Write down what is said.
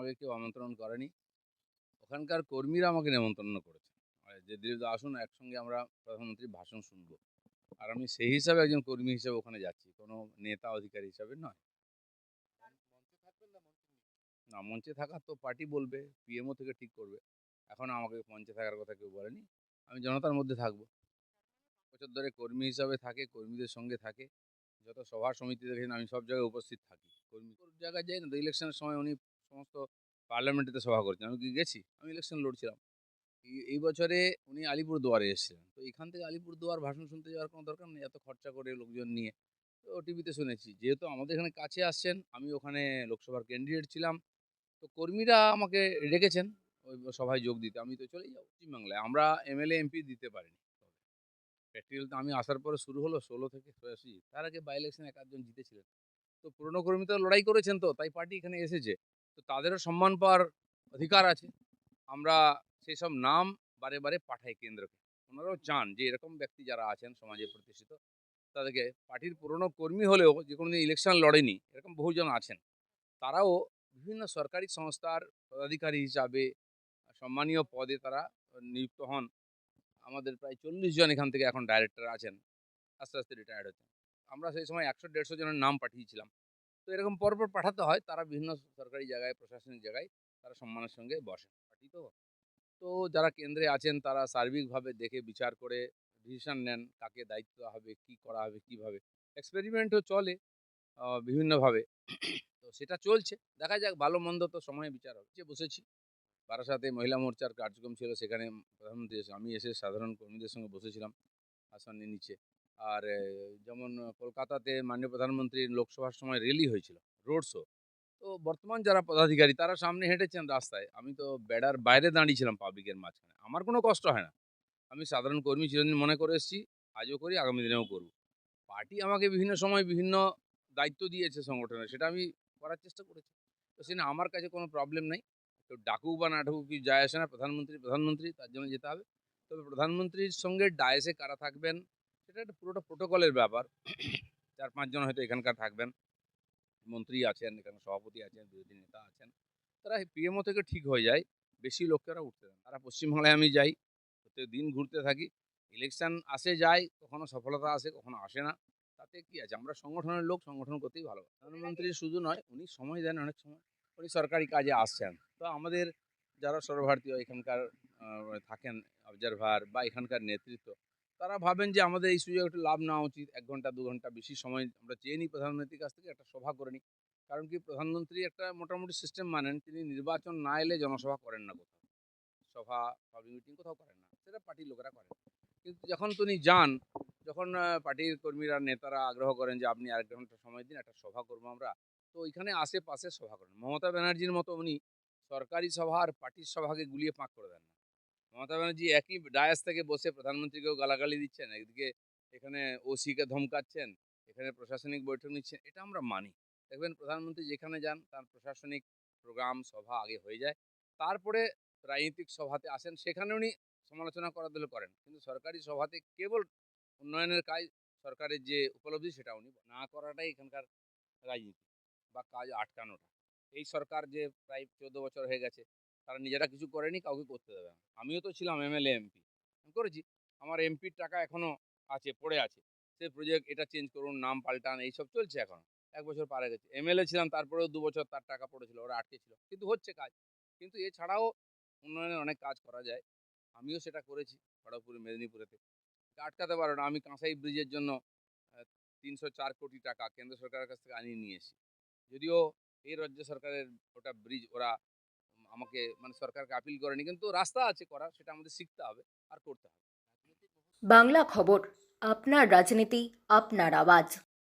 আমাকে কেউ আমন্ত্রণ করেনি। ওখানকার কর্মীরা আমাকে নেমন্তন্ন করেছে। যে দিলীপদা আসুন একসঙ্গে আমরা প্রধানমন্ত্রীর ভাষণ শুনবো। আর আমি সেই হিসাবে একজন কর্মী হিসেবে ওখানে যাচ্ছি। কোনো নেতা অধিকারী হিসাবে নয়। না, মঞ্চে থাকা তো পার্টি বলবে, পিএমও থেকে ঠিক করবে। এখনো আমাকে মঞ্চে থাকার কথা কেউ বলেনি। আমি জনতার মধ্যে থাকবো। বছর ধরে কর্মী হিসাবে থাকে, কর্মীদের সঙ্গে থাকে। যত সভা সমিতি দেখেছেন আমি সব জায়গায় উপস্থিত থাকি। কর্মী জায়গায় যাই না তো, ইলেকশনের সময় উনি সমস্ত পার্লামেন্টেতে সভা করেছেন। আমি কি গেছি? আমি ইলেকশন লড়ছিলাম। এই বছরে উনি আলিপুরদুয়ারে এসেছিলেন। তো এখান থেকে আলিপুরদুয়ার ভাষণ শুনতে যাওয়ার কোনো দরকার নেই, এত খরচা করে লোকজন নিয়ে। তো টিভিতে শুনেছি। যেহেতু আমাদের এখানে কাছে আসছেন, আমি ওখানে লোকসভার ক্যান্ডিডেট ছিলাম। তো কর্মীরা আমাকে ডেকেছেন ওই সভায় যোগ দিতে। আমি তো চলেই যাবো পশ্চিমবাংলায়। আমরা এমএলএ, এমপি দিতে পারিনি। প্র্যাকটিক্যাল তো আমি আসার পরে শুরু হলো ১৬ থেকে ৮৬। তার আগে বাই ইলেকশনে ১ আধজন জিতেছিলেন। তো পুরনো কর্মী তো লড়াই করেছেন, তো তাই পার্টি এখানে এসেছে। তো তাদেরও সম্মান পাওয়ার অধিকার আছে। আমরা সেসব নাম বারে, বারে পাঠাই কেন্দ্রকে। ওনারাও চান যে এরকম ব্যক্তি যারা আছেন সমাজে প্রতিষ্ঠিত, তাদেরকে পার্টির পুরনো কর্মী হলেও যে কোনোদিন ইলেকশন লড়েনি, এরকম বহুজন আছেন। তারাও বিভিন্ন সরকারি সংস্থার পদাধিকারী হিসাবে সম্মানীয় পদে তারা নিযুক্ত হন। আমাদের প্রায় ৪০ জন এখান থেকে এখন ডাইরেক্টর আছেন। আস্তে, আস্তে রিটায়ার্ড হচ্ছেন। আমরা সেই সময় ১০০-১৫০ জনের নাম পাঠিয়েছিলাম। তো এরকম পরপর পাঠাতে হয়। তারা বিভিন্ন সরকারি জায়গায়, প্রশাসনিক জায়গায় তারা সম্মানের সঙ্গে বসেন। পার্টি তো। তো যারা কেন্দ্রে আছেন তারা সার্বিকভাবে দেখে বিচার করে ডিসিশন নেন কাকে দায়িত্ব দেওয়া হবে, কি করা হবে, কিভাবে। এক্সপেরিমেন্টও চলে বিভিন্নভাবে। তো সেটা চলছে। দেখা যাক ভালো-মন্দ তো সময়ে বিচার হবে। যে বসেছি বারাসাতে মহিলা মোর্চার কার্যক্রম ছিল, সেখানে প্রধানমন্ত্রী আমি এসে সাধারণ কর্মীদের সঙ্গে বসেছিলাম আসনের নিচে। আর যেমন কলকাতাতে মাননীয় প্রধানমন্ত্রীর লোকসভার সময় র্যালি হয়েছিল, রোড শো। তো বর্তমান যারা পদাধিকারী তারা সামনে হেঁটেছেন রাস্তায়। আমি তো বেড়ার বাইরে দাঁড়িয়েছিলাম পাবলিকের মাঝখানে। আমার কোনো কষ্ট হয় না। আমি সাধারণ কর্মী চিরদিন মনে করে এসেছি, আজও করি, আগামী দিনেও করব। পার্টি আমাকে বিভিন্ন সময় বিভিন্ন দায়িত্ব দিয়েছে সংগঠনের, সেটা আমি করার চেষ্টা করেছি। তো সেখানে আমার কাছে কোনো প্রবলেম নাই। তো ডাকুক বা না ডাকুক কিছু যায় আসে না। প্রধানমন্ত্রী, প্রধানমন্ত্রী তার জন্য যেতে হবে। তবে প্রধানমন্ত্রীর সঙ্গে ডায়াসে কারা থাকবেন, সেটা একটা পুরোটা প্রোটোকলের ব্যাপার। ৪-৫ জন হয়তো এখানকার থাকবেন। মন্ত্রী আছেন, এখানে সভাপতি আছেন, বিরোধী নেতা আছেন। তারা পিএমও থেকে ঠিক হয়ে যায়। বেশি লোককে ওরা উঠতে দেন না। সারা পশ্চিমবাংলায় আমি যাই। প্রত্যেকদিন ঘুরতে থাকি। ইলেকশন আসে যায়, কখনো সফলতা আসে, কখনো আসে না। তাতে কি আছে? আমরা সংগঠনের লোক, সংগঠন করতেই ভালোবাসি। প্রধানমন্ত্রী শুধু নয়, উনি সময় দেন অনেক সময়। উনি সরকারি কাজে আসছেন। তো আমাদের যারা সর্বভারতীয় এখানকার আ থাকেন অবজারভার বা এখানকার নেতৃত্ব, তারা ভাবেন যে আমাদের এই সুযোগে একটু লাভ নেওয়া উচিত। ১ ঘন্টা ২ ঘন্টা বেশি সময় আমরা চেয়ে নিই প্রধানমন্ত্রীর কাছ থেকে, একটা সভা করে নিই। কারণ কি, প্রধানমন্ত্রী একটা মোটামুটি সিস্টেম মানেন, তিনি নির্বাচন না এলে জনসভা করেন না কোথাও। সভা, পাবলিক মিটিং কোথাও করেন না। সেটা পার্টির লোকেরা করেন। কিন্তু যখন তিনি যান, যখন পার্টির কর্মীরা, নেতারা আগ্রহ করেন যে আপনি আরেক ঘন্টা সময় দিন, একটা সভা করবো আমরা। তো ওইখানে আশেপাশে সভা করেন। মমতা ব্যানার্জির মতো উনি সরকারি সভা আর পার্টির সভাকে গুলিয়ে ফাঁক করে দেন না। মমতা ব্যানার্জি একই ডায়াস থেকে বসে প্রধানমন্ত্রীকেও গালাগালি দিচ্ছেন, একদিকে এখানে ওসিকে ধমকাচ্ছেন, এখানে প্রশাসনিক বৈঠক নিচ্ছেন। এটা আমরা মানি। দেখবেন প্রধানমন্ত্রী যেখানে যান তার প্রশাসনিক প্রোগ্রাম, সভা আগে হয়ে যায়। তারপরে রাজনৈতিক সভাতে আসেন, সেখানে উনি সমালোচনা করার দলে করেন। কিন্তু সরকারি সভাতে কেবল উন্নয়নের কাজ, সরকারের যে উপলব্ধি সেটা উনি না করাটাই এখানকার রাজনীতি বা কাজ আটকানোটা। এই সরকার যে প্রায় ১৪ বছর হয়ে গেছে, তারা নিজেরা কিছু করেনি, কাউকে করতে দেবে না। আমিও তো ছিলাম এমএলএ, এমপি। আমি করেছি। আমার এমপির টাকা এখনো আছে, পড়ে আছে। সে প্রজেক্ট এটা চেঞ্জ করুন, নাম পাল্টান, এইসব চলছে এখনো। ১ বছর পার হয়ে গেছে। এমএলএ ছিলাম, তারপরেও ২ বছর তার টাকা পড়েছিল, ওরা আটকে ছিল। কিন্তু হচ্ছে কাজ। কিন্তু এছাড়াও উন্নয়নের অনেক কাজ করা যায়। আমিও সেটা করেছি খড়গপুর, মেদিনীপুরেতে। আটকাতে পারো না। আমি কাঁসাই ব্রিজের জন্য আ ৩০৪ কোটি টাকা কেন্দ্র সরকারের কাছ থেকে আনিয়ে নিয়ে এসেছি। যদিও এই রাজ্য সরকারের ওটা ব্রিজ ওরা আমাকে, মানে সরকারকে আপিল করেনি। কিন্তু রাস্তা আছে করার, সেটা আমাদের শিখতে হবে আর করতে হবে। বাংলা খবর, আপনার রাজনীতি, আপনার আওয়াজ।